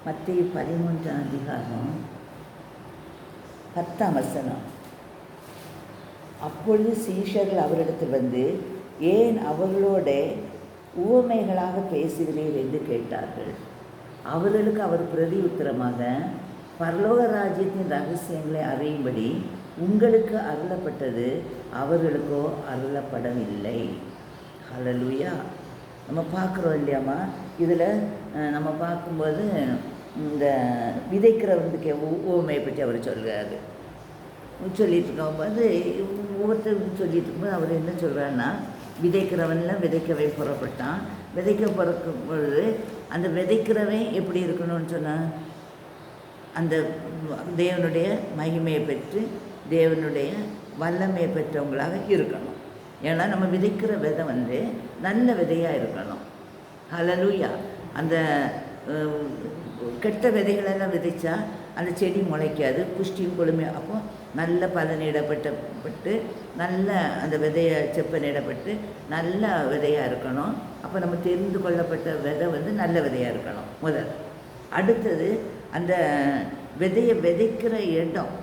மத்தேயு 13ஆம் அதிகாரம் 10ஆம் வசனம். அப்பொழுது சீஷர்கள் அவரிடத்தில் வந்து, ஏன் அவர்களோட உவமைகளாக பேசுகிறீர் என்று கேட்டார்கள். அவர்களுக்கு அவர் பிரதி உத்தரமாக, பரலோக ராஜ்யத்தின் ரகசியங்களை அறியும்படி உங்களுக்கு அருளப்பட்டது, அவர்களுக்கோ அருளப்படவில்லை. ஹல்லேலூயா. நம்ம பார்க்குறோம் இல்லையாம்மா, இதில் நம்ம பார்க்கும்போது இந்த விதைக்கிறவனுக்கு உவமையை பற்றி அவர் சொல்கிறாரு. சொல்லிட்டு இருக்கும்போது ஒவ்வொருத்தர் சொல்லிட்டு இருக்கும்போது அவர் என்ன சொல்கிறாருன்னா, விதைக்கிறவன்லாம் விதைக்கவே புறப்பட்டான். விதைக்க பிறக்கும் பொழுது அந்த விதைக்கிறவன் எப்படி இருக்கணும்னு சொன்னால், அந்த தேவனுடைய மகிமையை பெற்று தேவனுடைய வல்லமையை பெற்றவங்களாக இருக்கணும். ஏன்னா நம்ம விதைக்கிற விதை வந்து நல்ல விதையாக இருக்கணும். ஹல்லேலூயா. அந்த கெட்ட விதைகளெல்லாம் விதைச்சா அந்த செடி முளைக்காது, புஷ்டியும் கொழுமையாக. அப்போ நல்ல பலனிடப்பட்டு நல்ல அந்த விதையை செப்பனிடப்பட்டு நல்ல விதையாக இருக்கணும். அப்போ நம்ம தெரிந்து கொள்ளப்பட்ட விதை வந்து நல்ல விதையாக இருக்கணும் முதல். அடுத்தது அந்த விதையை விதைக்கிற இடம்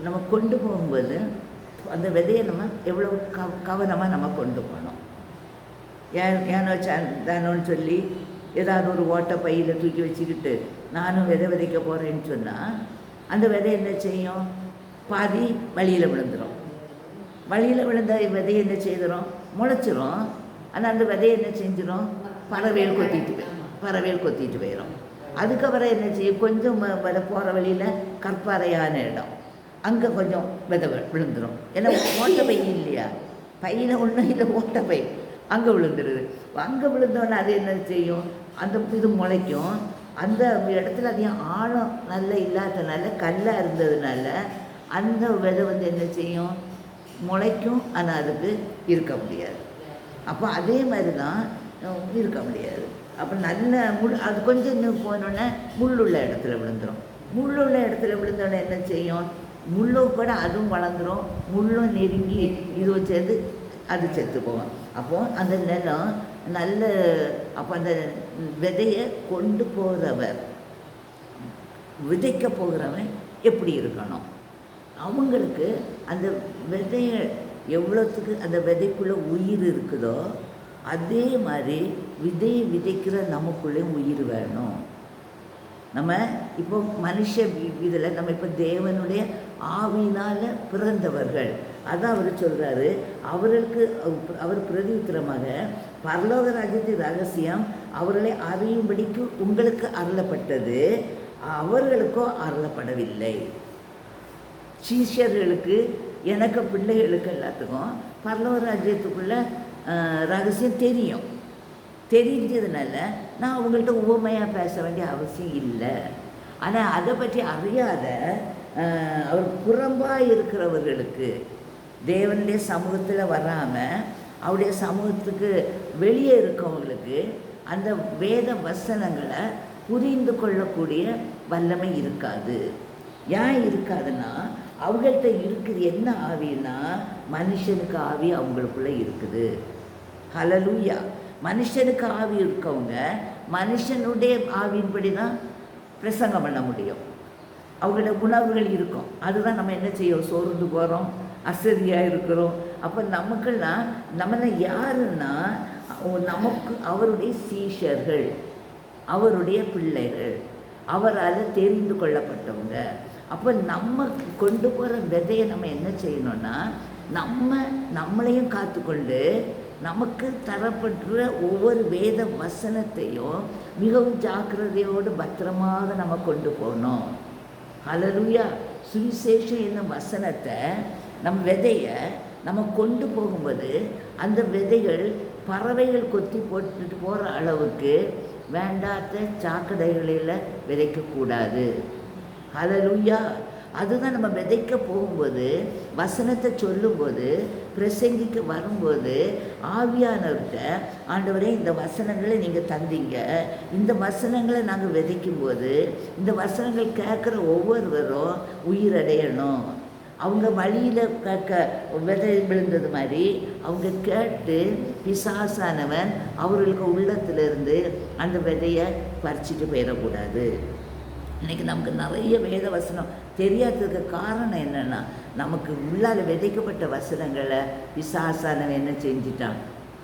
நம்ம கொண்டு போகும்போது அந்த விதையை நம்ம எவ்வளோ கவனமாக நம்ம கொண்டு போகணும். ஏனோ தானோன்னு சொல்லி ஏதாவது ஒரு ஓட்டை பையில் தூக்கி வச்சுக்கிட்டு நானும் விதைக்க போகிறேன்னு சொன்னால் அந்த விதை என்ன செய்யும்? பாதி வழியில் விழுந்துடும். வழியில் விழுந்த விதையை என்ன செய்துடும்? முளைச்சிரும். ஆனால் அந்த விதையை என்ன செஞ்சிடும்? பறவைகள் கொத்திட்டு போயிடும். அதுக்கப்புறம் என்ன செய்யும்? கொஞ்சம் விதை போகிற வழியில் கற்பாறையான இடம், அங்கே கொஞ்சம் விதை விழுந்துடும். ஏன்னா ஓட்ட பை இல்லையா, பையில் ஒன்றும் இல்லை, ஓட்ட பை அங்கே விழுந்துடுது. அங்கே விழுந்தோன்னே அது என்ன செய்யும்? அந்த இது முளைக்கும். அந்த இடத்துல அதிகம் ஆழம் நல்ல இல்லாததுனால, கல்லாக இருந்ததுனால அந்த விதை வந்து என்ன செய்யும்? முளைக்கும். ஆனால் அதுக்கு இருக்க முடியாது. அப்போ அதே மாதிரி தான் இருக்க முடியாது. அப்போ நல்ல அது கொஞ்சம் இன்னும் போனோன்னே முள்ளுள்ள இடத்துல விழுந்துடும். முள்ளுள்ள இடத்துல விழுந்தோடனே என்ன செய்யும்? முள்ளு கூட அதுவும் வளர்ந்துடும். முள்ளும் நெருங்கி இதுவும் சேர்ந்து அது செத்து போகும். அப்போது அந்த நிலம் நல்ல, அப்போ அந்த விதையை கொண்டு போகிறவர், விதைக்க போகிறவன் எப்படி இருக்கணும்? அவங்களுக்கு அந்த விதையை எவ்வளோத்துக்கு அந்த விதைக்குள்ளே உயிர் இருக்குதோ அதே மாதிரி விதையை விதைக்கிற நமக்குள்ளேயும் உயிர் வேணும். நம்ம இப்போ மனுஷ இதில் நம்ம இப்போ தேவனுடைய ஆவியினால் பிறந்தவர்கள். அதான் அவர் சொல்கிறாரு. அவர்களுக்கு அவர் பிரதி உத்தரமாக, பரலோக ராஜ்யத்தின் ரகசியம் அவர்களை அறியும்படிக்கு உங்களுக்கு அருளப்பட்டது, அவர்களுக்கோ அருளப்படவில்லை. சீஷர்களுக்கு, எனக்கு பிள்ளைகளுக்கு எல்லாத்துக்கும் பரலோக ராஜ்யத்துக்குள்ள ரகசியம் தெரியும். தெரிஞ்சதுனால நான் அவங்கள்ட்ட உவமையாக பேச வேண்டிய அவசியம் இல்லை. ஆனால் அதை பற்றி அறியாத அவர் புறம்பாக இருக்கிறவர்களுக்கு, தேவனுடைய சமூகத்தில் வராமல் அவருடைய சமூகத்துக்கு வெளியே இருக்கவங்களுக்கு அந்த வேத வசனங்களை புரிந்து கொள்ளக்கூடிய வல்லமை இருக்காது. ஏன் இருக்காதுன்னா, அவங்கள்ட்ட இருக்குது என்ன ஆவின்னா, மனுஷனுக்கு ஆவி அவங்களுக்குள்ளே இருக்குது. ஹல்லேலூயா. மனுஷனுக்கு ஆவி இருக்கவங்க மனுஷனுடைய ஆவியின்படி தான் பிரசங்கம் பண்ண முடியும். அவங்களோட உணர்வுகள் இருக்கும். அதுதான் நம்ம என்ன செய்யும்? சோர்ந்து போகிறோம், அசதியாக இருக்கிறோம். அப்போ நமக்கெல்லாம் நம்மள யாருன்னா, நமக்கு அவருடைய சீஷர்கள், அவருடைய பிள்ளைகள், அவரால் தெரிந்து கொள்ளப்பட்டவங்க. அப்போ நம்ம கொண்டு போகிற விதையை நம்ம என்ன செய்யணும்னா, நம்மளையும் காத்துக்கொண்டு நமக்கு தரப்பட்டுற ஒவ்வொரு வேத வசனத்தையும் மிகவும் ஜாக்கிரதையோடு பத்திரமாக நம்ம கொண்டு போகணும். ஹல்லேலூயா. சுவிசேஷம் என்னும் வசனத்தை, நம்ம விதையை நம்ம கொண்டு போகும்போது அந்த விதைகள் பறவைகள் கொத்தி போட்டுட்டு போகிற அளவுக்கு வேண்டாத சாக்கடைகளில் விதைக்கக்கூடாது. ஹல்லேலூயா. அதுதான் நம்ம விதைக்க போகும்போது, வசனத்தை சொல்லும்போது, பிரசங்கிக்க வரும்போது ஆவியானவர்கிட்ட, ஆண்டவரே இந்த வசனங்களை நீங்கள் தந்தீங்க, இந்த வசனங்களை நாங்கள் விதைக்கும்போது இந்த வசனங்கள் கேட்குற ஒவ்வொருவரும் உயிரடையணும். அவங்க வழியில் விதை விழுந்தது மாதிரி அவங்க கேட்டு பிசாசானவன் அவர்களுக்கு உள்ளத்திலிருந்து அந்த விதையை பறிச்சுட்டு போயிடக்கூடாது. இன்றைக்கி நமக்கு நிறைய வேத வசனம் தெரியாததுக்கு காரணம் என்னென்னா, நமக்கு உள்ளால் விதைக்கப்பட்ட வசனங்களை பிசாசானவன் என்ன செஞ்சிட்டான்,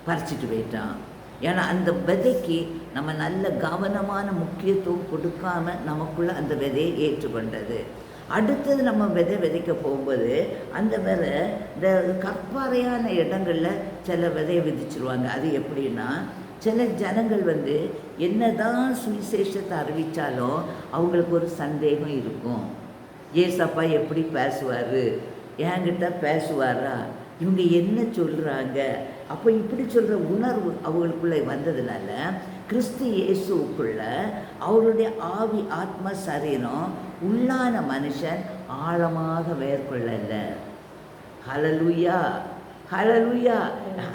பறிச்சிட்டு போயிட்டான். ஏன்னா அந்த விதைக்கு நம்ம நல்ல கவனமான முக்கியத்துவம் கொடுக்காம நமக்குள்ளே அந்த விதையை ஏற்றுக்கொண்டது. அடுத்தது நம்ம விதைக்க போகும்போது அந்த விதை இந்த கற்பாறையான இடங்களில் சில விதையை விதிச்சிருவாங்க. அது எப்படின்னா, சில ஜனங்கள் என்னதான் சுவிசேஷத்தை அறிவித்தாலும் அவங்களுக்கு ஒரு சந்தேகம் இருக்கும். ஏசப்பா எப்படி பேசுவார், என்கிட்ட பேசுவாரா, இவங்க என்ன சொல்கிறாங்க, அப்போ இப்படி சொல்கிற உணர்வு அவங்களுக்குள்ளே வந்ததுனால கிறிஸ்து இயேசுக்குள்ள அவருடைய ஆவி ஆத்ம சரீரம் உள்ளான மனுஷன் ஆழமாக மேற்கொள்ளலை. ஹல்லேலூயா, ஹல்லேலூயா.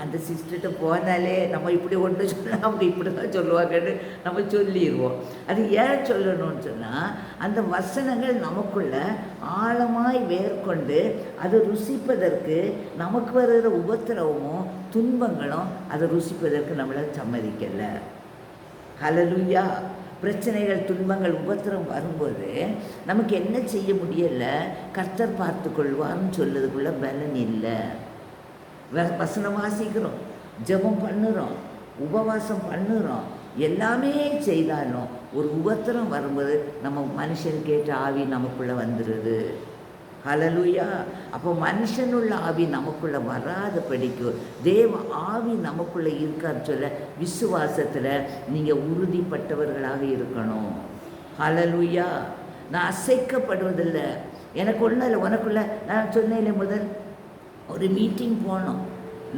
அந்த சிஸ்டர்கிட்ட போனாலே நம்ம இப்படி ஒன்று சொன்னால் அப்படி இப்படி தான் சொல்லுவாங்கன்னு நம்ம சொல்லிடுவோம். அது ஏன் சொல்லணும்னு சொன்னால், அந்த வசனங்கள் நமக்குள்ள ஆழமாய் மேற்கொண்டு அதை ருசிப்பதற்கு நமக்கு வருகிற உபத்திரவமும் துன்பங்களும் அதை ருசிப்பதற்கு நம்மளை சம்மதிக்கலை. ஹல்லேலூயா. பிரச்சனைகள், துன்பங்கள், உபத்திரம் வரும்போது நமக்கு என்ன செய்ய முடியலை, கர்த்தர் பார்த்து கொள்வார்னு சொல்லதுக்குள்ள பலன் இல்லை. வசனம் வாசிக்கிறோம், ஜெபம் பண்ணுறோம், உபவாசம் பண்ணுறோம், எல்லாமே செய்தாலும் ஒரு உபத்திரம் வரும்போது நம்ம மனுஷன் கேட்ட ஆவி நமக்குள்ளே வந்துடுது. ஹல்லேலூயா. அப்போ மனுஷனுள்ள ஆவி நமக்குள்ளே வராத படிக்கும் தேவ ஆவி நமக்குள்ளே இருக்கான்னு சொல்ல விசுவாசத்தில் நீங்கள் உறுதிப்பட்டவர்களாக இருக்கணும். ஹல்லேலூயா. நான் அசைக்கப்படுவதில்லை. எனக்கு ஒன்றும் இல்லை, உனக்குள்ள நான் சொன்னேன் முதல் ஒரு மீட்டிங் போனோம்.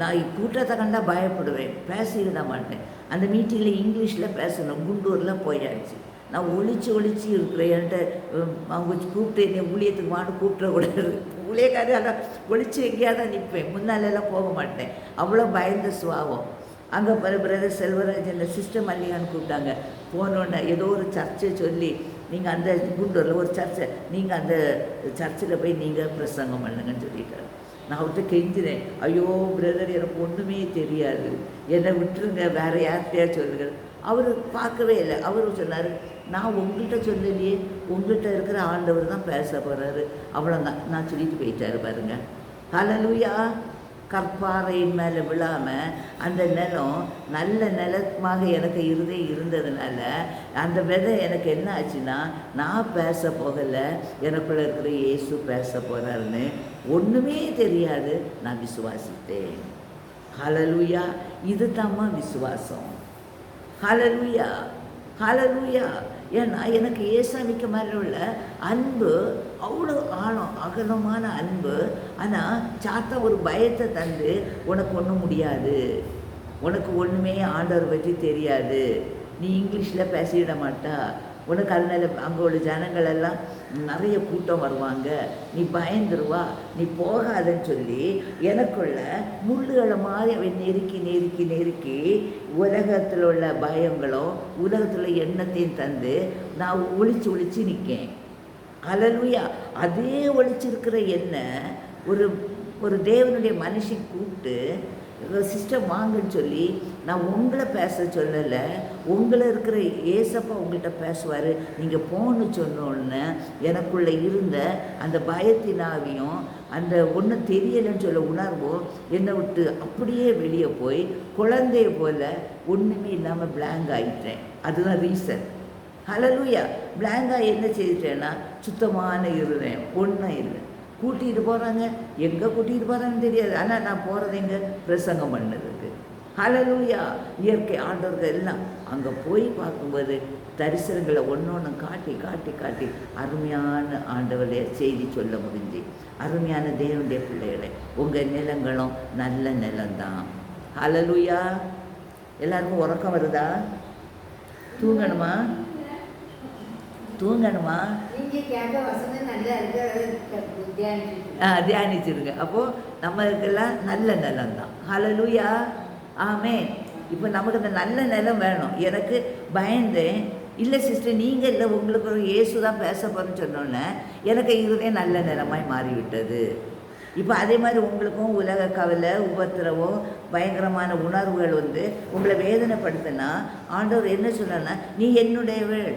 நான் கூட்டத்தை கண்டால் பயப்படுவேன், பேசிட மாட்டேன். அந்த மீட்டிங்கில் இங்கிலீஷில் பேசணும். குண்டூரில் போயாச்சு. நான் ஒழிச்சு இருக்கிறேன். என்கிட்ட அவங்க கூப்பிட்டு என்னை ஊழியத்துக்கு மாட்டு கூப்பிடக்கூடாது. ஊழியக்காரி ஆனால் ஒழிச்சு எங்கேயாவது தான் நிற்பேன், முன்னாலெல்லாம் போக மாட்டேன். அவ்வளோ பயந்த சுவாபம். அங்கே பிரதர் செல்வராஜ் என்ன சிஸ்டர் மல்லிகான்னு கூப்பிட்டாங்க. போனோன்னே ஏதோ ஒரு சர்ச்சை சொல்லி, நீங்கள் அந்த குண்டூரில் ஒரு சர்ச்சை, நீங்கள் அந்த சர்ச்சில் போய் நீங்கள் பிரசங்கம் பண்ணுங்கன்னு சொல்லியிருக்காரு. நான் அவர்கிட்ட கெஞ்சினேன், ஐயோ பிரதர் எனக்கு ஒன்றுமே தெரியாது, என்னை விட்டுருங்க, வேறு யார்கிட்டையா சொல்லுங்கள். அவர் பார்க்கவே இல்லை. அவர் சொன்னார், நான் உங்கள்கிட்ட சொல்லலையே, உங்கள்கிட்ட இருக்கிற ஆண்டவர் தான் பேச போகிறாரு, அவ்வளோதான். நான் சொல்லிட்டு போயிட்டாரு பாருங்க. ஹல்லேலூயா. கற்பாறையின் மேலே விழாமல் அந்த நிலம் நல்ல நிலமாக எனக்கு இருந்ததுனால அந்த விதை எனக்கு என்ன ஆச்சுன்னா, நான் பேச போகலை, எனக்குள்ளே இருக்கிற இயேசு பேச போகிறாருன்னு ஒன்றுமே தெரியாது. நான் விசுவாசித்தேன். ஹல்லேலூயா. இது தாம்மா விசுவாசம். ஹல்லேலூயா, ஹல்லேலூயா. ஏன்னா எனக்கு ஏசாமிக்கு மேலே உள்ள அன்பு அவ்வளோ ஆழம், அகலமான அன்பு. ஆனால் சாத்தா ஒரு பயத்தை தந்து, உனக்கு ஒன்றும் முடியாது, உனக்கு ஒன்றுமே ஆண்டவர் பற்றி தெரியாது, நீ இங்கிலீஷில் பேசிட மாட்டா, உனக்கு அதனால அங்கே உள்ள ஜனங்கள் எல்லாம் நிறைய கூட்டம் வருவாங்க, நீ பயந்துருவா, நீ போகாதன்னு சொல்லி எனக்குள்ள முள்ளுகளை மாதிரி அவன் நெருக்கி உலகத்தில் உள்ள பயங்களும் உலகத்தில் எண்ணத்தையும் தந்து நான் ஒளிச்சு நிற்கேன். ஹல்லேலூயா. அதே ஒளிச்சிருக்கிற எண்ணெய் ஒரு தேவனுடைய மனுஷன் கூப்பிட்டு, சிஸ்டம் வாங்கன்னு சொல்லி, நான் உங்களை பேச சொல்லலை, உங்களை இருக்கிற ஏசப்பா உங்கள்கிட்ட பேசுவார், நீங்கள் போன்னு சொன்னோன்னு எனக்குள்ளே இருந்த அந்த பயத்தினாவையும் அந்த ஒன்றும் தெரியலைன்னு சொல்ல உணர்வும் என்னை விட்டு அப்படியே வெளியே போய் குழந்தைய போல் ஒன்றுமே இல்லாமல் பிளாங்க் ஆகிட்டேன். அதுதான் ரீசன். ஹல்லேலூயா. பிளாங்காக என்ன செய்துட்டேன்னா, சுத்தமான இருந்தேன், ஒன்றும் இல்லை. கூட்டிகிட்டு போகிறாங்க, எங்கே கூட்டிகிட்டு போகிறாங்கன்னு தெரியாது. ஆனால் நான் போகிறது எங்கே, பிரசங்கம் பண்ணதுக்கு. ஹல்லேலூயா. இயற்கை ஆண்டவர்கள் எல்லாம் அங்கே போய் பார்க்கும்போது தரிசனங்களை ஒன்று காட்டி அருமையான ஆண்டவருடைய செய்தி சொல்ல முடிஞ்சு. அருமையான தேவனுடைய பிள்ளைகளை, உங்கள் நிலங்களும் நல்ல நிலம்தான். ஹல்லேலூயா. எல்லாருக்கும் உறக்கம் வருதா? தூங்கணுமா? தியானிச்சிருங்க. அப்போது நம்மளுக்கெல்லாம் நல்ல நிலம் தான். ஹல்லேலூயா. ஆமென். இப்போ நமக்கு அந்த நல்ல நிலம் வேணும். எனக்கு பயந்தேன், இல்லை சிஸ்டர் நீங்கள் இல்லை, உங்களுக்கு ஒரு இயேசு தான் பேச போகிறேன்னு சொன்னோன்னே எனக்கு இதுவே நல்ல நிலமாய் மாறிவிட்டது. இப்போ அதே மாதிரி உங்களுக்கும் உலக கவலை, உபத்திரவம், பயங்கரமான உணர்வுகள் உங்களை வேதனைப்படுத்தினா ஆண்டவர் என்ன சொன்னா, நீ என்னுடையவள்,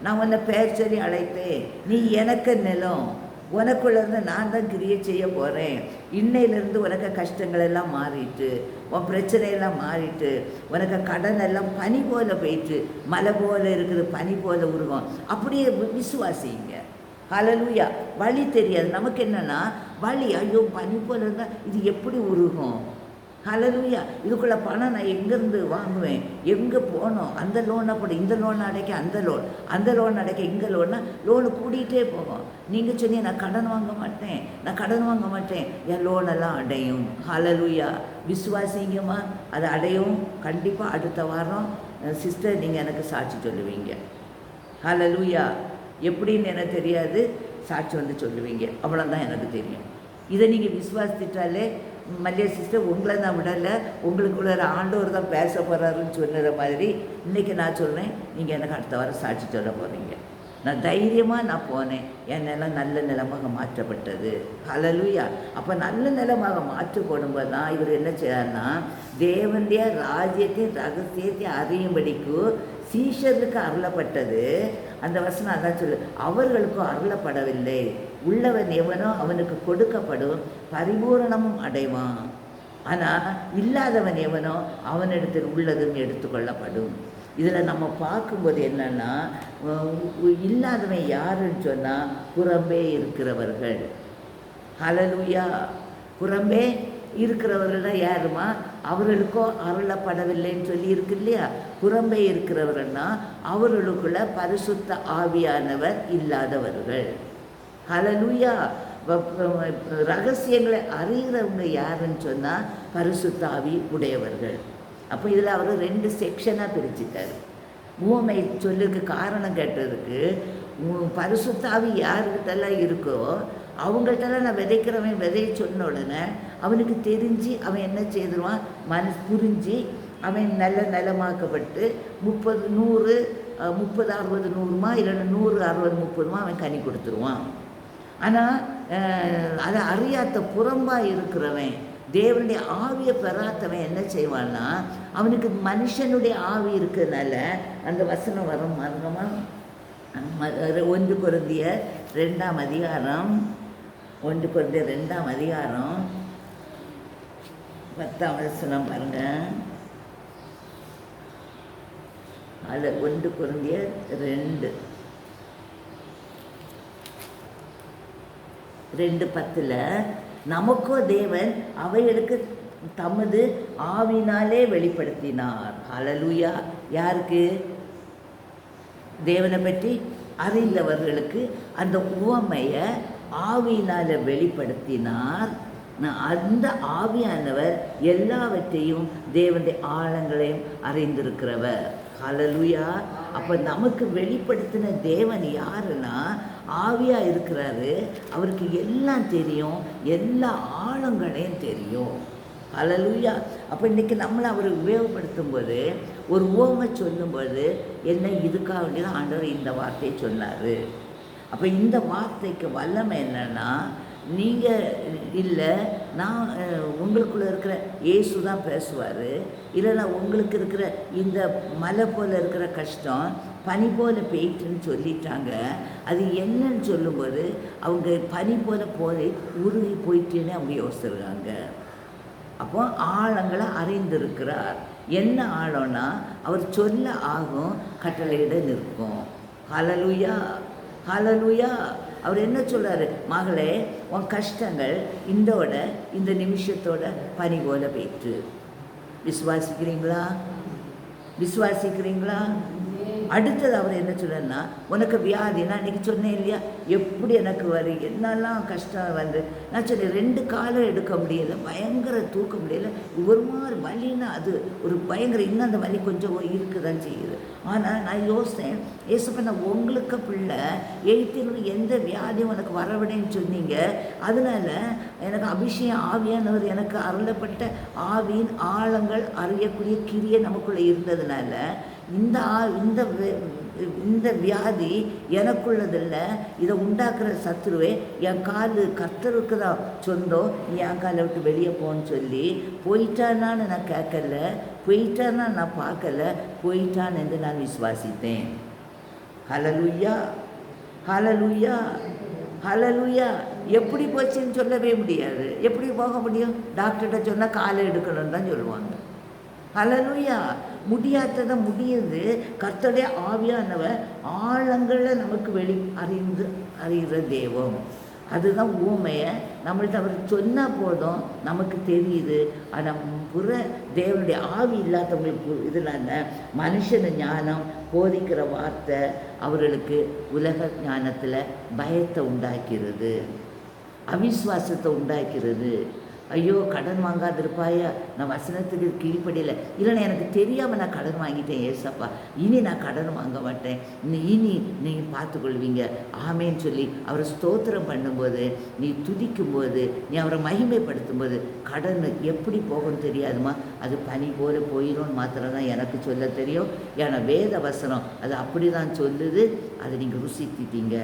நான் உன்னை பெயர் சொல்லி அழைத்தேன், நீ எனக்கு நிலம், உனக்குள்ளேருந்து நான் தான் கிரியை செய்ய போகிறேன். இன்னையிலேருந்து உனக்கு கஷ்டங்கள் எல்லாம் மாறிட்டு, உன் பிரச்சனையெல்லாம் மாறிட்டு, உனக்கு கடன் எல்லாம் பனி போல் போயிட்டு, மலை போல் இருக்குது பனி போல் உருகும். அப்படியே விசுவாசிங்க. ஹல்லேலூயா. வழி தெரியாது நமக்கு. என்னென்னா வழி, ஐயோ பனி போல் இருந்தால் இது எப்படி உருகும்? ஹல்லேலூயா. இதுக்குள்ளே பணம் நான் எங்கேருந்து வாங்குவேன், எங்கே போகணும், அந்த லோனை போட, இந்த லோன் அடைக்க அந்த லோன், அந்த லோன் அடைக்க இங்கே லோன்னா லோனு கூட்டிகிட்டே போகும். நீங்கள் சொன்னீங்க நான் கடன் வாங்க மாட்டேன், நான் கடன் வாங்க மாட்டேன், என் லோனெல்லாம் அடையும். ஹல்லேலூயா. விசுவாசிங்கம்மா, அது அடையும் கண்டிப்பாக. அடுத்த வாரம் சிஸ்டர் நீங்கள் எனக்கு சாட்சி சொல்லுவீங்க. ஹல்லேலூயா. எப்படின்னு எனக்கு தெரியாது, சாட்சி வந்து சொல்லுவீங்க, அவ்வளோதான் எனக்கு தெரியும். இதை நீங்கள் விசுவாசித்தாலே, மல்லிகை சிஸ்டர் உங்களை நான் விடலை, உங்களுக்குள்ள ஆண்டவர் தான் பேச போகிறாருன்னு சொன்னிற மாதிரி இன்றைக்கி நான் சொல்கிறேன், நீங்கள் எனக்கு அடுத்த வாரம் சாட்சி சொல்ல போகிறீங்க. நான் தைரியமாக நான் போனேன், என் நிலம் நல்ல நிலமாக மாற்றப்பட்டது. ஹல்லேலூயா. அப்போ நல்ல நிலமாக மாற்றப்படும்போது தான் இவர் என்ன செய்யார்னா, தேவனுடைய ராஜ்யத்தின் ரகசியத்தை அறியும்படிக்கு சீஷருக்கு அருளப்பட்டது. அந்த வசனம் அதான் சொல்லு, அவர்களுக்கும் அருளப்படவில்லை, உள்ளவன் எவனோ அவனுக்கு கொடுக்கப்படும், பரிபூரணமும் அடைவான். ஆனால் இல்லாதவன் எவனோ அவனிடத்தில் உள்ளதும் எடுத்துக்கொள்ளப்படும். இதில் நம்ம பார்க்கும்போது என்னென்னா, இல்லாதவன் யாருன்னு சொன்னால் புறம்பே இருக்கிறவர்கள். ஹல்லேலூயா. புறம்பே இருக்கிறவர்கள் தான் யாருமா? அவர்களுக்கோ அருளப்படவில்லைன்னு சொல்லி இருக்கு இல்லையா? புறம்பே இருக்கிறவர்கள்னா அவர்களுக்குள்ள பரிசுத்த ஆவியானவர் இல்லாதவர்கள். ஹல்லேலூயா. ரகசியங்களை அறிகிறவங்க யாருன்னு சொன்னால் பரிசுத்த ஆவி உடையவர்கள். அப்போ இதில் அவர் 2 செக்ஷனாக பிரிச்சுட்டார். ஊமை சொல்லுக்கு காரணம் கேட்டதுக்கு, பரிசுத்த ஆவி யாருக்கிட்டெல்லாம் இருக்கோ அவங்கள்ட்டெல்லாம் நான் விதைக்கிறவன் விதைய சொன்ன உடனே அவனுக்கு தெரிஞ்சு அவன் என்ன செய்திருவான், மனசு புரிஞ்சு அவன் நல்ல நிலமாக்கப்பட்டு 30, 100, 30, 60, 100மா இல்லைன்னா 100, 60, 30மா அவன் கனி கொடுத்துருவான். ஆனால் அதை அறியாத புறம்பாக இருக்கிறவன், தேவனுடைய ஆவியை பெறாதவன் என்ன செய்வான்னா, அவனுக்கு மனுஷனுடைய ஆவி இருக்கிறதுனால அந்த வசனம் வரும் மரணமா. 1 கொரிந்தியர் 2ஆம் அதிகாரம் 1 கொரிந்தியர் 2ஆம் அதிகாரம் 10ஆம் வசனம் பாருங்க. அதில் 1 கொரிந்தியர் 2:10 நமக்கோ தேவன் அவைகளுக்கு தமது ஆவினாலே வெளிப்படுத்தினார். ஹல்லேலூயா. யாருக்கு? தேவனை பற்றி அறிந்தவர்களுக்கு அந்த உவமையை ஆவியினால் வெளிப்படுத்தினார். அந்த ஆவியானவர் எல்லாவற்றையும் தேவனுடைய ஆழங்களையும் அறிந்திருக்கிறவர். ஹல்லேலூயா. அப்போ நமக்கு வெளிப்படுத்தின தேவன் யாருன்னா ஆவியாக இருக்கிறாரு. அவருக்கு எல்லாம் தெரியும், எல்லா ஆழங்களையும் தெரியும். ஹல்லேலூயா. அப்போ இன்றைக்கி நம்மளை அவர் உபயோகப்படுத்தும் போது, ஒரு உவமை சொல்லும்போது என்ன இதுக்காக வேண்டியதான் ஆண்டவர் இந்த வார்த்தையை சொன்னார். அப்போ இந்த வார்த்தைக்கு வல்லமை என்னென்னா, நீங்கள் இல்லை, நான் உங்களுக்குள்ளே இருக்கிற இயேசு தான் பேசுவார். இல்லைன்னா உங்களுக்கு இருக்கிற இந்த மலை போல் இருக்கிற கஷ்டம் பனி போல் பெய்ட்டுன்னு சொல்லிட்டாங்க. அது என்னன்னு சொல்லும்போது அவங்க பனி போல் போய் உருகி போயிட்டுன்னு அவங்க யோசிச்சிருக்காங்க. அப்போ ஆழங்களை அறிந்திருக்கிறார். என்ன ஆழம்னா, அவர் சொல்ல ஆகும், கட்டளையிட நிற்கும். ஹல்லேலூயா. ஹல்லேலூயா. அவர் என்ன சொல்கிறாரு, மகளே உன் கஷ்டங்கள் இந்த நிமிஷத்தோட பனி போல போயிட்டு. விசுவாசிக்கிறீங்களா? விசுவாசிக்கிறீங்களா? அடுத்தது அவர் என்ன சொல்கிறேன்னா, உனக்கு வியாதி, நான் இன்றைக்கி சொன்னேன் இல்லையா, எப்படி எனக்கு வரும், என்னெல்லாம் கஷ்டம் வந்து, நான் சொன்னேன் 2 காலம் எடுக்க முடியலை, பயங்கர தூக்க முடியலை, ஒரு மாதிரி வலின்னா அது ஒரு பயங்கர, இன்னும் அந்த வலி கொஞ்சம் இருக்குதான் செய்யுது. ஆனால் நான் யோசித்தேன், ஏசப்பா நான் உங்களுக்கு பிள்ளை 18 எந்த வியாதியும் உனக்கு வரவிடேன்னு சொன்னீங்க, அதனால் எனக்கு அபிஷேகம் ஆவியானவர் எனக்கு அருளப்பட்ட ஆவியின் ஆழங்கள் அறியக்கூடிய கிரியை நமக்குள்ளே இருந்ததுனால இந்த வியாதி எனக்குள்ளதில்லை, இதை உண்டாக்குற சத்துருவே என் கால் கர்த்தருக்கு தான் சொந்தம், நீ என் காலை விட்டு வெளியே போன்னு சொல்லி போயிட்டானான்னு நான் கேட்கல, போயிட்டான்னா நான் பார்க்கல, போயிட்டான் என்று நான் விசுவாசித்தேன். ஹல்லேலூயா, ஹல்லேலூயா, ஹல்லேலூயா. எப்படி போச்சுன்னு சொல்லவே முடியாது. எப்படி போக முடியும்? டாக்டர்கிட்ட சொன்னால் காலை எடுக்கணும்னு தான் சொல்லுவாங்க. ஹல்லேலூயா. முடியாததை முடியுது. கர்த்தருடைய ஆவியானவர் ஆழங்களில் நமக்கு அறிகிற தெய்வம். அதுதான் ஊமையை நம்மள்ட்ட அவர் சொன்னால் போதும் நமக்கு தெரியுது. ஆனால் தேவனுடைய ஆவி இல்லாதவங்களுக்கு இதில் மனுஷன ஞானம் போதிக்கிற வார்த்தை அவர்களுக்கு உலக ஞானத்தில் பயத்தை உண்டாக்கிறது, அவிசுவாசத்தை உண்டாக்கிறது. ஐயோ, கடன் வாங்காதிருப்பாயா, நான் வசனத்துக்கு கீழ்ப்படியில் இல்லைன்னா எனக்கு தெரியாமல் நான் கடன் வாங்கிட்டேன் ஏசப்பா, இனி நான் கடன் வாங்க மாட்டேன், இனி நீங்கள் பார்த்துக்கொள்வீங்க ஆமேன்னு சொல்லி அவரை ஸ்தோத்திரம் பண்ணும்போது, நீ துதிக்கும்போது, நீ அவரை மகிமைப்படுத்தும் போது கடன் எப்படி போகும்னு தெரியாதுமா. அது பனி போல போயிடும்னு மாத்திரம் தான் எனக்கு சொல்ல தெரியும். ஏன்னா வேத வசனம் அது அப்படி தான் சொல்லுது. அதை நீங்கள் ருசித்தீங்க.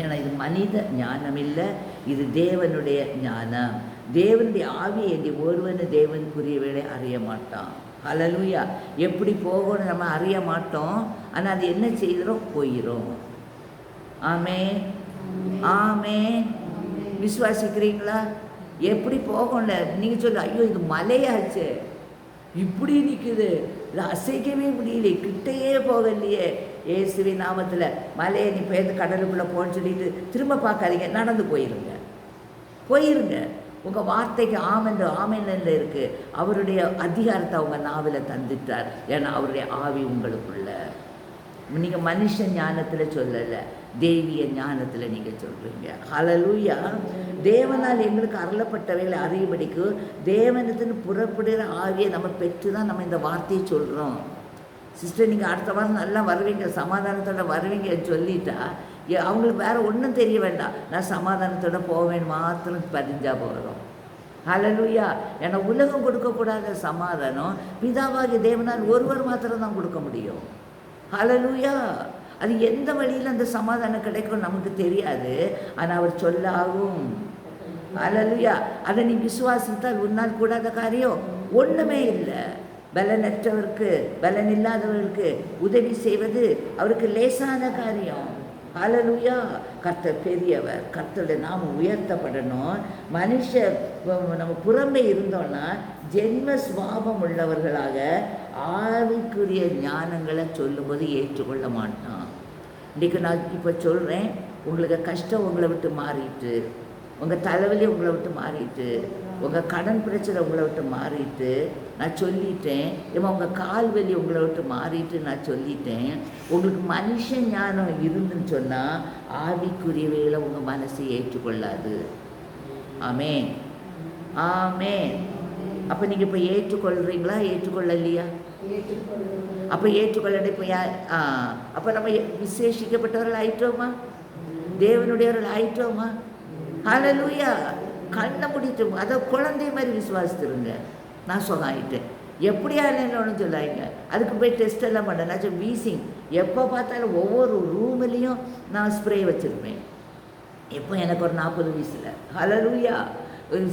ஏன்னா இது மனித ஞானம் இல்லை, இது தேவனுடைய ஞானம். தேவனுடைய ஆவியை எங்கே ஒருவனு தேவனுக்குரியவளை அறிய மாட்டான். ஹல்லேலூயா. எப்படி போகணும்னு நம்ம அறிய மாட்டோம். ஆனால் அது என்ன செய்கிறோம்? போயிடும். ஆமென், ஆமென். விசுவாசிக்கிறீங்களா? எப்படி போகல நீங்கள் சொல்ல, ஐயோ இது மலையாச்சு, இப்படி நிற்குது, இது அசைக்கவே முடியல, கிட்டையே போகலையே. இயேசுவின் நாமத்தில் மலையை நீ பேர்ந்து கடலுக்குள்ளே போன்னு சொல்லிட்டு திரும்ப பார்க்காதீங்க, நடந்து போயிருங்க, போயிருங்க. உங்கள் வார்த்தைக்கு ஆமென்ல இருக்குது. அவருடைய அதிகாரத்தை அவங்க நாவில் தந்துட்டார். ஏன்னா அவருடைய ஆவி உங்களுக்குள்ள. நீங்கள் மனுஷ ஞானத்தில் சொல்லலை, தெய்வீக ஞானத்தில் நீங்கள் சொல்கிறீங்க. ஹல்லேலூயா. தேவனால் எங்களுக்கு அருளப்பட்டவைகளை அறியும்படிக்கு தேவனத்தின் புறப்படுகிற ஆவியை நம்ம பெற்று தான் நம்ம இந்த வார்த்தையை சொல்கிறோம். சிஸ்டர், நீங்கள் அடுத்த வாரம் நல்லா வருவீங்க, சமாதானத்தோட வருவீங்கன்னு சொல்லிட்டா அவங்களுக்கு வேறு ஒன்றும் தெரிய வேண்டாம். நான் சமாதானத்தோடு போவேன் மாத்திரம் பதிஞ்சால் போகிறோம். ஹல்லேலூயா. ஏன்னா உலகம் கொடுக்கக்கூடாத சமாதானம் பிதாவாகிய தேவனால் ஒருவர் மாத்திரம் தான் கொடுக்க முடியும். ஹல்லேலூயா. அது எந்த வழியில் அந்த சமாதானம் கிடைக்கும் நமக்கு தெரியாது. ஆனால் அவர் சொல்லாகும். ஹல்லேலூயா. அதை நீ விசுவாசித்தால் உன்னால் கூடாத காரியம் ஒன்றுமே இல்லை. பலனற்றவருக்கு, பலன் இல்லாதவர்களுக்கு உதவி செய்வது அவருக்கு லேசான காரியம். ஹல்லேலூயா. கர்த்தர் பெரியவர். கர்த்தருடைய நாமம் உயர்த்தப்படணும். மனுஷ நம்ம புறம்பே இருந்தோன்னா ஜென்ம சுவாபம் உள்ளவர்களாக ஆவிக்குரிய ஞானங்களை சொல்லும்போது ஏற்றுக்கொள்ள மாட்டான். இன்றைக்கு நான் இப்போ சொல்கிறேன், உங்களுக்கு கஷ்டம் உங்களை விட்டு மாறிட்டு, உங்கள் தலைவலி உங்களை விட்டு மாறிட்டு, உங்கள் கடன் பிரச்சனை உங்களை விட்டு மாறிட்டு நான் சொல்லிட்டேன். இவன் உங்கள் கால் வலி உங்களை விட்டு மாறிட்டு நான் சொல்லிட்டேன். உங்களுக்கு மனுஷ ஞானம் இருந்துன்னு சொன்னால் ஆவிக்குரியவைகளை உங்கள் மனசை ஏற்றுக்கொள்ளாது. ஆமென், ஆமென். அப்போ நீங்கள் இப்போ ஏற்றுக்கொள்கிறீங்களா, ஏற்றுக்கொள்ளலையா? அப்போ ஏற்றுக்கொள்ளணும். இப்போ அப்போ நம்ம விசேஷிக்கப்பட்டவர்கள் ஆயிட்டோமா, தேவனுடையவர்கள் ஆயிட்டோமா? ஹல்லேலூயா. கண்ணை முடிட்டு அதை குழந்தை மாதிரி விசுவாசித்துருங்க. நான் சுகம் ஆகிட்டேன், எப்படியா இல்லைன்னு சொல்லாங்க. அதுக்கு போய் டெஸ்ட் எல்லாம் பண்ணேன். நான் வீசிங் எப்போ பார்த்தாலும் ஒவ்வொரு ரூம்லேயும் நான் ஸ்ப்ரே வச்சுருப்பேன். எப்போ எனக்கு ஒரு 40 வயசில். ஹல்லேலூயா.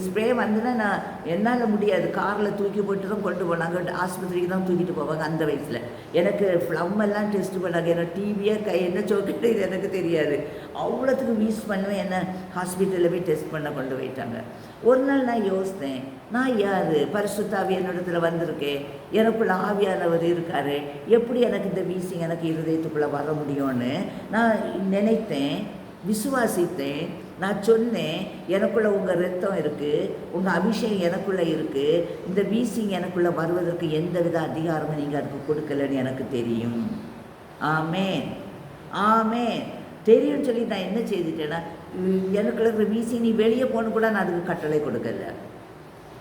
ஸ்ப்ரே வந்துன்னா நான் என்னால் முடியாது, காரில் தூக்கி போட்டு தான் கொண்டு போனாங்க, ஆஸ்பத்திரிக்கு தான் தூக்கிட்டு போவாங்க. அந்த வயசில் எனக்கு ஃப்ளம் எல்லாம் டெஸ்ட் பண்ணாங்க. எனக்கு டிவியாக என்ன சோக்கிட்டு இது எனக்கு தெரியாது. அவ்வளோத்துக்கு வீஸ் பண்ணுவேன். என்ன ஹாஸ்பிட்டலில் போய் டெஸ்ட் பண்ண கொண்டு போயிட்டாங்க. ஒரு நாள் நான் யோசித்தேன், நான் யார், பரிசுத்த ஆவி என்னிடத்துல வந்திருக்கேன், எனக்குள்ள ஆவியானவர் இருக்கார், எப்படி எனக்கு இந்த வீசிங் எனக்கு இருதயத்துக்குள்ளே வர முடியும்னு நான் நினைத்தேன், விசுவாசித்தேன். நான் சொன்னேன், எனக்குள்ளே உங்கள் ரத்தம் இருக்குது, உங்கள் அபிஷேகம் எனக்குள்ளே இருக்குது, இந்த வீசிங் எனக்குள்ளே வருவதற்கு எந்த வித அதிகாரமும் நீங்கள் அதுக்கு கொடுக்கலன்னு எனக்கு தெரியும். ஆமென், ஆமென். தெரியும்னு சொல்லி நான் என்ன செய்துட்டேன்னா, எனக்குள்ள இருக்கிற வீசிங் நீ வெளியே போன கூட நான் அதுக்கு கட்டளை கொடுக்கல.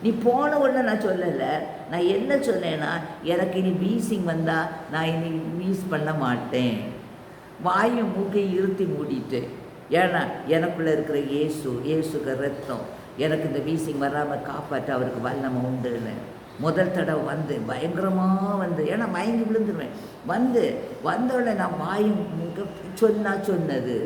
நீ போன உடனே நான் சொல்லலை. நான் என்ன சொன்னேன்னா, எனக்கு இனி வீசிங் வந்தால் நான் இனி வீஸ் பண்ண மாட்டேன், வாயும் மூக்கையும் இருத்தி மூடிட்டு. ஏன்னா எனக்குள்ளே இருக்கிற இயேசுக்கு ரத்தம் எனக்கு இந்த வீசிங் வராமல் காப்பாற்ற அவருக்கு வல்லமை உண்டுன்னு முதல் தடவை வந்து பயங்கரமாக வந்து, ஏன்னா மயங்கி விழுந்துருவேன். வந்தோடனே நான் வாயும் மூக்க சொன்னது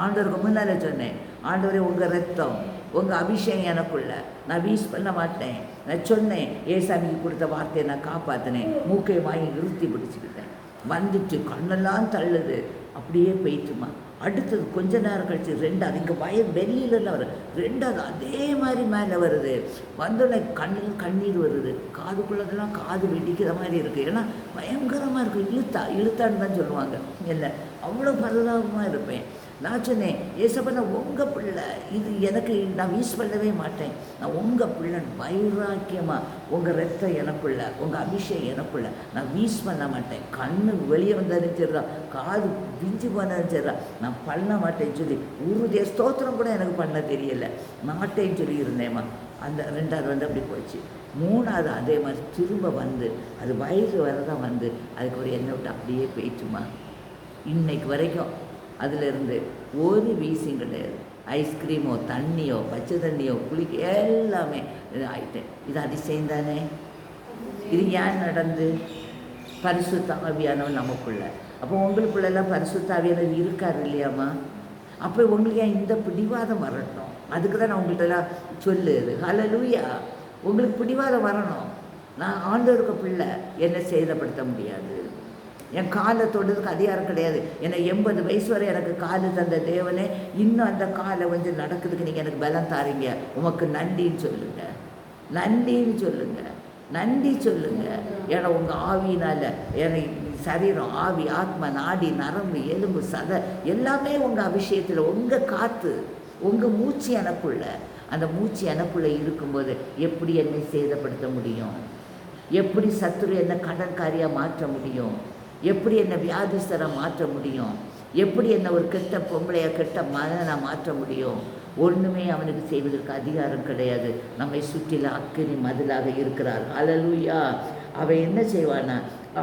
ஆண்டவருக்கு முன்னால் சொன்னேன், ஆண்டவரே உங்கள் ரத்தம் உங்கள் அபிஷேகம் எனக்குள்ள, நான் வீஸ் பண்ண மாட்டேன். நான் சொன்னேன், ஏசாமிக்கு கொடுத்த வார்த்தையை நான் காப்பாற்றினேன், மூக்கை வாங்கி நிறுத்தி பிடிச்சிக்கிட்டேன். வந்துட்டு கண்ணெல்லாம் தள்ளுது, அப்படியே போயிட்டுமா. அடுத்தது கொஞ்ச நேரம் கழிச்சு ரெண்டாவது, இங்கே வெளியிலலாம் வரும், ரெண்டாவது அதே மாதிரி மேலே வருது. வந்தோடனே கண்ணில் கண்ணீர் வருது, காதுக்குள்ளதெல்லாம் காது வெடிக்கிற மாதிரி இருக்குது. ஏன்னா பயங்கரமாக இருக்குது. இழுத்தான்னு தான் சொல்லுவாங்க. இல்லை, அவ்வளோ பரிதாபமாக இருப்பேன். நான் சொன்னேன், ஏசப்பா நான் உங்கள் பிள்ளை, இது எனக்கு நான் வீஸ் பண்ணவே மாட்டேன், நான் உங்கள் பிள்ளை, வைராக்கியமாக உங்கள் ரத்தம் எனக்குள்ள, உங்கள் அபிஷேகம் எனக்குள்ள, நான் வீஸ் பண்ண மாட்டேன். கண்ணு வெளியே வந்தாலும் சரிதான், காது பிஞ்சு போனாலும் சரிதான், நான் பண்ண மாட்டேன்னு சொல்லி உறுதிய ஸ்தோத்திரம் கூட எனக்கு பண்ண தெரியலை, மாட்டேன்னு சொல்லி இருந்தேம்மா. அந்த ரெண்டாவது வந்து அப்படி போச்சு. மூணாவது அதே மாதிரி திரும்ப வந்து அது வயது வரதான் வந்து அதுக்கு ஒரு எண்ணெய் விட்டு அப்படியே போயிடுச்சுமா. இன்னைக்கு வரைக்கும் அதிலிருந்து ஒரு வீசிங் கிடையாது. ஐஸ்கிரீமோ தண்ணியோ பச்சை தண்ணியோ குளிக்க எல்லாமே இது ஆகிட்டேன். இது அதிசயம் தானே? இது ஏன் நடந்து? பரிசுத்த ஆவியானவன் நமக்குள்ள. அப்போ உங்களுக்குள்ளெல்லாம் பரிசுத்த ஆவியானவர் இருக்கார் இல்லையாம்மா? அப்போ உங்களுக்கு ஏன் இந்த பிடிவாதம் வரட்டும்? அதுக்கு தான் நான் உங்கள்கிட்டலாம் சொல்லுது. ஹல்லேலூயா! உங்களுக்கு பிடிவாதம் வரணும். நான் ஆண்டவருக்கு பிள்ளை, என்னை சேதப்படுத்த முடியாது. என் காலை தொடுறதுக்கு அதிகாரம் கிடையாது. என்னை 80 வயசு வரை எனக்கு காலு தந்த தேவனே, இன்னும் அந்த காலை வந்து நடக்கிறதுக்கு நீங்கள் எனக்கு பலம் தாரீங்க, உமக்கு நன்றின்னு சொல்லுங்கள், நன்றின்னு சொல்லுங்கள், நன்றி சொல்லுங்கள். ஏன்னா உங்கள் ஆவியினால் எனக்கு சரீரம், ஆவி, ஆத்மா, நாடி, நரம்பு, எலும்பு, சதை எல்லாமே உங்கள் அபிஷேகத்தில், உங்கள் காற்று, உங்கள் மூச்சு எனக்குள்ள. அந்த மூச்சு எனக்குள்ள இருக்கும்போது எப்படி என்னை சேதப்படுத்த முடியும்? எப்படி சத்துரு என்னை கடன்காரியாக மாற்ற முடியும்? எப்படி என்னை வியாதிஸ்தராக மாற்ற முடியும்? எப்படி என்னை ஒரு கெட்ட பொம்பளையாக கெட்ட மகனை மாற்ற முடியும்? ஒன்றுமே அவனுக்கு செய்வதற்கு அதிகாரம் கிடையாது. நம்மை சுற்றில அக்கினி மதிலாக இருக்கிறார். ஹல்லேலூயா! அவன் என்ன செய்வானா,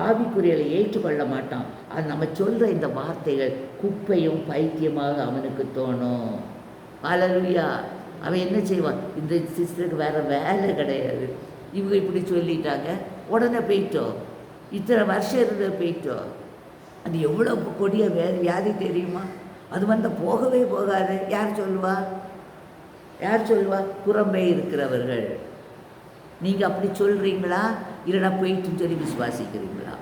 ஆவிக்குரியலை ஏற்றுக்கொள்ள மாட்டான். அது நம்ம சொல்கிற இந்த வார்த்தைகள் குப்பையும் பைத்தியமாக அவனுக்கு தோணும். ஹல்லேலூயா! அவன் என்ன செய்வான், இந்த சிஸ்டருக்கு வேறு வேலை கிடையாது, இவங்க இப்படி சொல்லிட்டாங்க, உடனே போயிட்டோம், இத்தனை வருஷம் இருந்து போயிட்டோம். அது எவ்வளோ கொடிய வியாதி தெரியுமா? அது வந்து போகவே போகாது. யார் சொல்லுவா? யார் சொல்லுவா? புறம்பே இருக்கிறவர்கள். நீங்கள் அப்படி சொல்கிறீங்களா, இல்லைனா போயிட்டுன்னு சொல்லி விசுவாசிக்கிறீங்களா?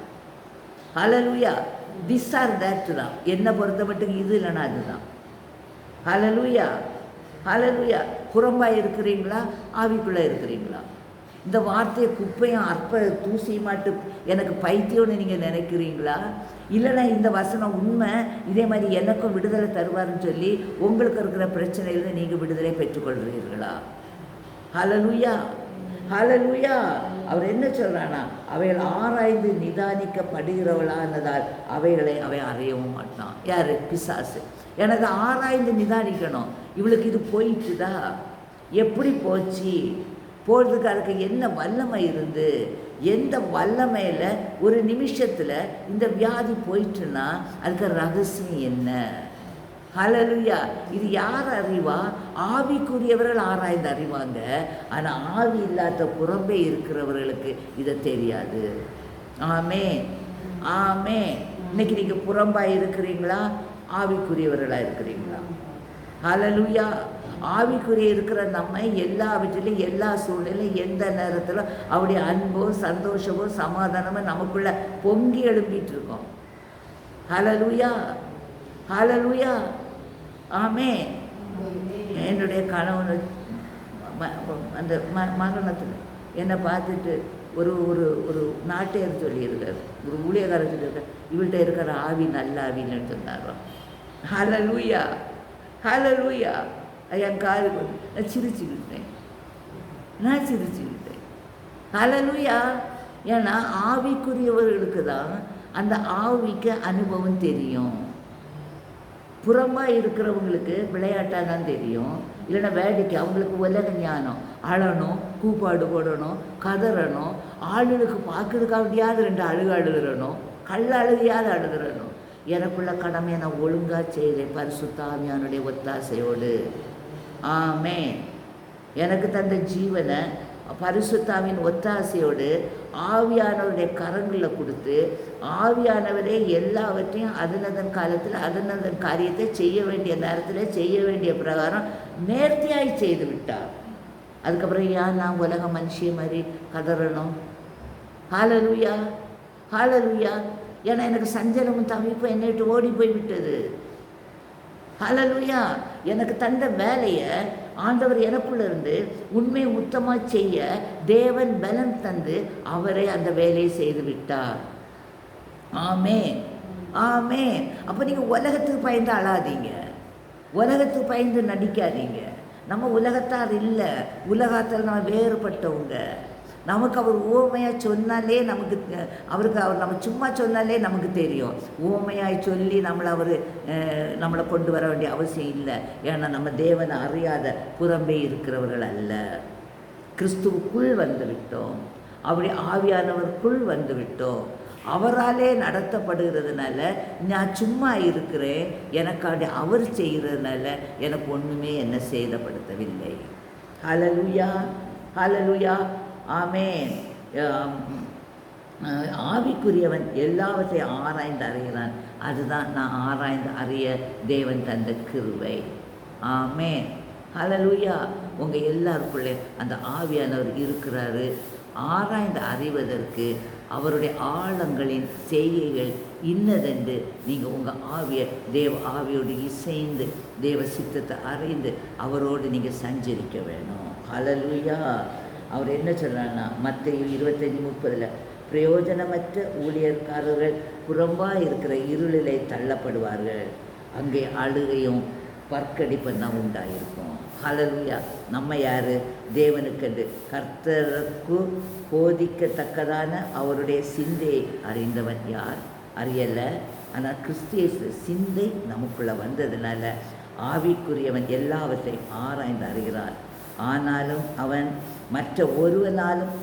ஹல்லேலூயா! திஸ் ஆர் தட் தான். என்னை பொறுத்த மட்டும் இது இல்லைனா அதுதான். ஹல்லேலூயா! ஹல்லேலூயா! புறம்பாக இருக்கிறீங்களா, ஆவிக்குள்ளே இருக்கிறீங்களா? இந்த வார்த்தையை குப்பையும் அற்ப தூசி மாட்டு எனக்கு பைத்தியம்னு நீங்கள் நினைக்கிறீங்களா? இல்லைனா இந்த வசனம் உண்மை, இதே மாதிரி எனக்கும் விடுதலை தருவார்னு சொல்லி உங்களுக்கு இருக்கிற பிரச்சனையில் நீங்கள் விடுதலை பெற்றுக்கொள்கிறீர்களா? ஹல்லேலூயா! ஹல்லேலூயா! அவர் என்ன சொல்கிறானா, அவைகள் ஆராய்ந்து நிதானிக்கப்படுகிறவளானதால் அவைகளை அறியவும் மாட்டான். யார்? பிசாசு. எனக்கு ஆராய்ந்து நிதானிக்கணும். இவளுக்கு இது போயிட்டுதா, எப்படி போச்சு, போகிறதுக்கு அதுக்கு என்ன வல்லமை இருந்து, எந்த வல்லமையில் ஒரு நிமிஷத்தில் இந்த வியாதி போயிட்டுன்னா அதுக்கு ரகசியம் என்ன? ஹல்லேலூயா! இது யார் அறிவா? ஆவிக்குரியவர்கள் ஆராய்ந்து அறிவாங்க. ஆனால் ஆவி இல்லாத புறம்பே இருக்கிறவர்களுக்கு இதை தெரியாது. ஆமென், ஆமென். இன்னைக்கு நீங்கள் புறம்பாக இருக்கிறீங்களா, ஆவிக்குரியவர்களாக இருக்கிறீங்களா? ஹல்லேலூயா! ஆவிக்குரிய இருக்கிற நம்ம எல்லாவற்றிலும் எல்லா சூழ்நிலையும் எந்த நேரத்திலும் அவருடைய அன்போ சந்தோஷமோ சமாதானமோ நமக்குள்ள பொங்கி எழுப்பிட்டு இருக்கோம். ஹல்லேலூயா! ஹல்லேலூயா! ஆமென். என்னுடைய கணவன் அந்த மரணத்தில் என்னை பார்த்துட்டு ஒரு ஒரு ஒரு நாட்டையர் சொல்லியிருக்கார், ஒரு ஊழியக்காரர் சொல்லியிருக்கார், இவள்கிட்ட இருக்கிற ஆவி நல்ல ஆவின்னு சொன்னாராம். ஹல்லேலூயா! ஹல்லேலூயா! என் காது நான் சிரிச்சுக்கிட்டேன். ஹல்லேலூயா! ஏன்னா ஆவிக்குரியவர்களுக்கு தான் அந்த ஆவிக்கு அனுபவம் தெரியும். புறமாக இருக்கிறவங்களுக்கு விளையாட்டாக தான் தெரியும், இல்லைன்னா வேடிக்கை. அவங்களுக்கு உலக ஞானம், அழணும், கூப்பாடு போடணும், கதறணும், ஆளுகளுக்கு பார்க்கறதுக்காண்டியாவது 2 அழுகிறணும், அழுகையாவது அழுகிறணும். எனக்குள்ள கடமையை நான் ஒழுங்காக செய்தேன் பரிசுத்த ஆவியானுடைய ஒத்தாசையோடு. ஆமென். எனக்கு தந்த ஜீவனை பரிசுத்தாவின் ஒத்தாசையோடு ஆவியானவருடைய கரங்களில் கொடுத்து, ஆவியானவரே எல்லாவற்றையும் அதனதன் காலத்தில் அதனதன் காரியத்தை செய்ய வேண்டிய நேரத்தில் செய்ய வேண்டிய பிரகாரம் நேர்த்தியாய் செய்து விட்டார். அதுக்கப்புறம் ஏன் நான் உலக மனுஷிய மாதிரி கதறணும்? ஹல்லேலூயா! ஹல்லேலூயா! ஏன்னா எனக்கு சஞ்சலமும் தவிப்பும் என்னை விட்டு ஓடி போய் விட்டது. ஹல்லேலூயா. எனக்கு தந்த வேலையை ஆண்டவர் எனக்குள்ள இருந்து உண்மை உத்தமாக செய்ய தேவன் பலன் தந்து அவரே அந்த வேலையை செய்து விட்டார். ஆமென், ஆமென். அப்போ நீங்கள் உலகத்துக்கு பயந்து அழாதீங்க, உலகத்துக்கு பயந்து நடிக்காதீங்க. நம்ம உலகத்தார் இல்லை, உலகத்தால் நம்ம வேறுபட்டவங்க. நமக்கு அவர் உவமையாக சொன்னாலே நமக்கு அவர் நம்ம சும்மா சொன்னாலே நமக்கு தெரியும். உவமையாய் சொல்லி நம்மளை கொண்டு வர வேண்டிய அவசியம் இல்லை. ஏன்னா நம்ம தேவனை அறியாத புறம்பே இருக்கிறவர்கள் அல்ல. கிறிஸ்துவுக்குள் வந்து விட்டோம், அவருடைய ஆவியானவருக்குள் வந்து விட்டோம். அவராலே நடத்தப்படுகிறதுனால நான் சும்மா இருக்கிறேன். எனக்காண்டி அவர் செய்கிறதுனால எனக்கு ஒன்றுமே என்ன சேதப்படுத்தவில்லை. ஹல்லேலூயா, ஹல்லேலூயா, ஆமென். ஆவிக்குரியவன் எல்லாவற்றையும் ஆராய்ந்து அறிகிறான். அதுதான் நான் ஆராய்ந்து அறிய தேவன் தந்த கிருபை. ஆமென், ஹல்லேலூயா. உங்கள் எல்லாருக்குள்ளே அந்த ஆவியானவர் இருக்கிறாரு. ஆராய்ந்து அறிவதற்கு அவருடைய ஆழங்களின் செய்கைகள் இன்னதென்று நீங்கள் உங்கள் ஆவியை ஆவியோடு இசைந்து தேவ சித்தத்தை அறிந்து அவரோடு நீங்கள் சஞ்சரிக்க வேணும். ஹல்லேலூயா. அவர் என்ன சொல்கிறாருன்னா, மத்தேயு 25:30 பிரயோஜனமற்ற ஊழியக்காரர்கள் புறம்பாக இருக்கிற இருளிலே தள்ளப்படுவார்கள், அங்கே அழுகையும் பற்கடிப்பும் தான் உண்டாயிருக்கும். ஹல்லேலூயா. நம்ம யார்? தேவனுக்கென்று கர்த்தருக்கு போதிக்கத்தக்கதான அவருடைய சிந்தையை அறிந்தவன் யார்? அறியலை. ஆனால் கிறிஸ்து சிந்தை நமக்குள்ளே வந்ததுனால ஆவிக்குரியவன் எல்லாவற்றையும் ஆராய்ந்து அறிகிறான். ஆனாலும் அவன் மற்ற ஒருவனாலும்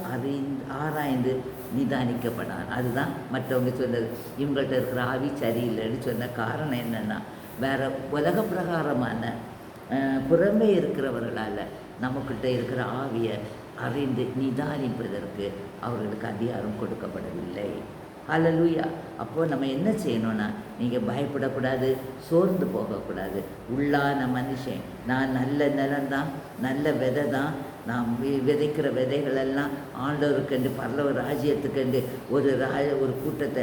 ஆராய்ந்து நிதானிக்கப்படான். அதுதான் மற்றவங்க சொன்னது, இவங்கள்ட்ட இருக்கிற ஆவி சரியில்லைன்னு சொன்ன காரணம் என்னென்னா, வேறு உலக பிரகாரமான புறமே இருக்கிறவர்களால் நம்மக்கிட்ட இருக்கிற ஆவியை அறிந்து நிதானிப்பதற்கு அவர்களுக்கு அதிகாரம் கொடுக்கப்படவில்லை. ஹல்லேலூயா. அப்போது நம்ம என்ன செய்யணும்னா, நீங்கள் பயப்படக்கூடாது, சோர்ந்து போகக்கூடாது. உள்ளான மனுஷன் நான் நல்ல நிலம்தான், நல்ல விதை தான், நாம் விதைக்கிற விதைகளெல்லாம் ஆண்டவருக்கென்று பரலோக ராஜ்யத்துக்கென்று ஒரு கூட்டத்தை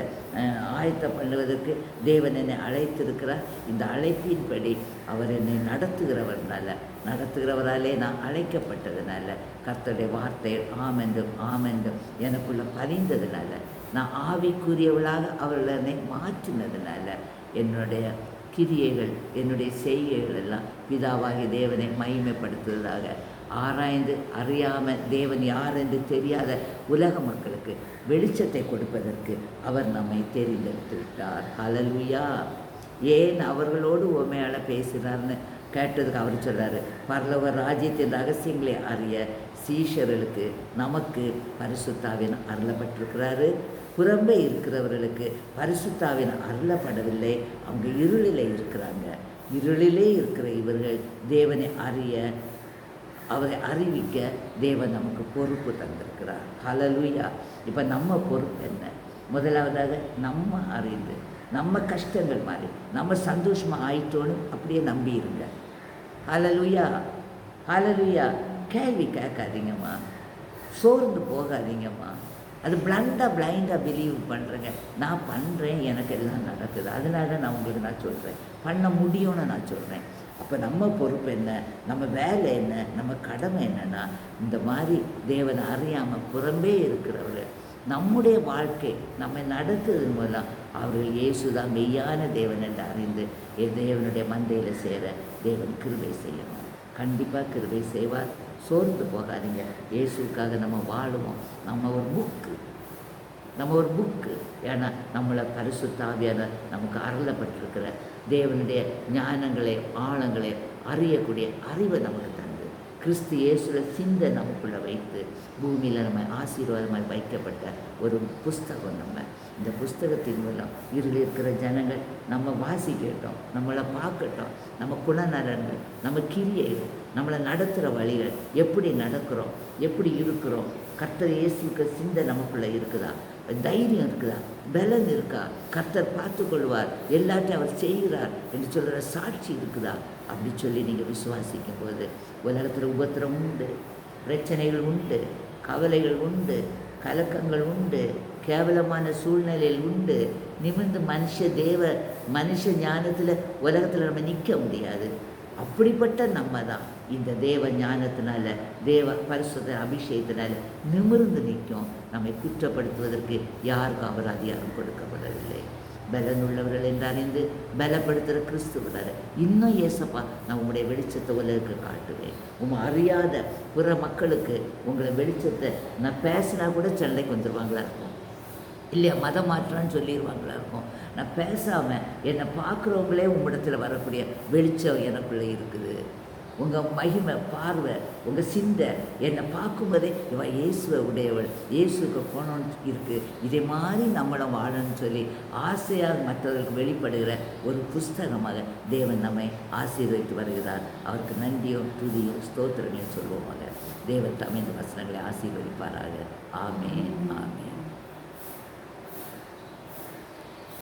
ஆயத்தம் பண்ணுவதற்கு தேவன் என்னை அழைத்திருக்கிறார். இந்த அழைப்பின்படி அவர் என்னை நடத்துகிறவராலே நான் அழைக்கப்பட்டதுனால, கர்த்தருடைய வார்த்தை ஆமென்றும் ஆமென்றும் எனக்குள்ளே பதிந்ததுனால, நான் ஆவிக்குரியவளாக அவர்களை மாற்றினதுனால, என்னுடைய கிரியைகள் என்னுடைய செய்கைகள் எல்லாம் பிதாவாகிய தேவனை மகிமைப்படுத்துவதாக ஆராய்ந்து அறியாமல் தேவன் யார் என்று தெரியாத உலக மக்களுக்கு வெளிச்சத்தை கொடுப்பதற்கு அவர் நம்மை தெரிந்தெடுத்து விட்டார். ஹல்லேலூயா. ஏன் அவர்களோடு உண்மையால் பேசுகிறார்னு கேட்டதுக்கு அவர் சொல்கிறாரு, பரலோக ராஜ்யத்தின் ரகசியங்களை அறிய சீஷர்களுக்கு நமக்கு பரிசுத்தாவின் அருளப்பட்டிருக்கிறாரு. புறம்பே இருக்கிறவர்களுக்கு பரிசுத்தாவின் அருளப்படவில்லை. அவங்க இருளிலே இருக்கிறாங்க. இருளிலே இருக்கிற இவர்கள் தேவனை அறிய, அவரை அறிவிக்க தேவன் நமக்கு பொறுப்பு தந்திருக்கிறார். ஹல்லேலூயா. இப்போ நம்ம பொறுப்பு என்ன? முதலாவதாக நம்ம அறிந்து நம்ம கஷ்டங்கள் மாதிரி நம்ம சந்தோஷமாக ஆயிட்டோன்னு அப்படியே நம்பிடுங்க. ஹல்லேலூயா, ஹல்லேலூயா. கேள்வி கேட்காதீங்கம்மா, சோர்ந்து போகாதீங்கம்மா. அது பிளைண்டாக பிலீவ் பண்ணுறேங்க. நான் பண்ணுறேன், எனக்கு எல்லாம் நடக்குது, அதனால நான் உங்களுக்கு சொல்கிறேன், பண்ண முடியும்னு நான் சொல்கிறேன். அப்போ நம்ம பொறுப்பு என்ன, நம்ம வேலை என்ன, நம்ம கடமை என்னென்னா, இந்த மாதிரி தேவனை அறியாமல் புறம்பே இருக்கிறவர்கள் நம்முடைய வாழ்க்கை நம்மை நடத்துவதன் மூலம் அவர்கள் இயேசுதான் மெய்யான தேவன் என்று அறிந்து தேவனுடைய மந்தையில் சேர தேவன் கிருபை செய்யணும். கண்டிப்பாக கிருபை செய்வார். சோர்ந்து போகாதீங்க. இயேசுக்காக நம்ம வாழுவோம். நம்ம ஒரு புக்கு. ஏன்னா நம்மளை பரிசுத்த ஆவியானவர் நமக்கு அருளப்பட்டிருக்கிற தேவனுடைய ஞானங்களை ஆழங்களை அறியக்கூடிய அறிவை நமக்கு தந்து கிறிஸ்து இயேசுவில் சிந்தை நமக்குள்ளே வைத்து பூமியில் நம்ம ஆசீர்வாதமாக வைக்கப்பட்ட ஒரு புஸ்தகம். இந்த புஸ்தகத்தின் மூலம் இருளில் இருக்கிற ஜனங்கள் நம்ம வாசிக்கட்டும், நம்மளை பார்க்கட்டும், நம்ம குணநலன்கள், நம்ம கிரியைகள், நம்மளை நடத்துகிற வழிகள், எப்படி நடக்கிறோம், எப்படி இருக்கிறோம், கர்த்தர் இயேசுக்கு சிந்தை நமக்குள்ளே இருக்குதா, தைரியம் இருக்குதா, பலன் இருக்கா, கர்த்தர் பார்த்து கொள்வார், எல்லாத்தையும் அவர் செய்கிறார் என்று சொல்கிற சாட்சி இருக்குதா, அப்படி சொல்லி நீங்கள் விசுவாசிக்கும் போது உலகத்தில் உபத்திரம் உண்டு, பிரச்சனைகள் உண்டு, கவலைகள் உண்டு, கலக்கங்கள் உண்டு, கேவலமான சூழ்நிலையில் உண்டு. நிமிர்ந்து மனுஷ ஞானத்தில் உலகத்தில் நம்ம நிற்க முடியாது. அப்படிப்பட்ட நம்ம தான் இந்த தேவ ஞானத்தினால, தேவ பரிசுத்த அபிஷேகத்தினால நிமிர்ந்து நிற்கும். நம்மை குற்றப்படுத்துவதற்கு யாருக்கும் அவர் அதிகாரம் கொடுக்கப்படவில்லை. பலனுள்ளவர்கள் என்று அறிந்து பலப்படுத்துகிற கிறிஸ்துவனார். இன்னும் ஏசப்பா, நான் உங்களுடைய வெளிச்சத்தை உலகுக்கு காட்டுவேன். அறியாத பிற மக்களுக்கு உங்களை வெளிச்சத்தை நான் பேசினா கூட சண்டைக்கு வந்துடுவாங்களா இருக்கும், இல்லையா மதம் மாற்றான்னு சொல்லிடுவாங்களா இருக்கும். நான் பேசாமல் என்னை பார்க்குறவங்களே உங்களிடத்தில் வரக்கூடிய வெளிச்சம் எனக்குள்ளே இருக்குது. உங்கள் மகிமை, பார்வை, உங்கள் சிந்தை என்னை பார்க்கும்போதே இவன் இயேசுவை உடையவள், இயேசுக்கு போனோன்னு இருக்குது, இதே மாதிரி நம்மளும் வாழணும்னு சொல்லி ஆசையாக மற்றவர்களுக்கு வெளிப்படுகிற ஒரு புஸ்தகமாக தேவன் நம்மை ஆசீர்வதித்து வருகிறார். அவருக்கு நன்றியும் துதியும் ஸ்தோத்திரங்களையும் சொல்லுவோமாக. தேவன் தமிழ் வசனங்களை ஆசீர்வதிப்பாராக. ஆமென், ஆமென்.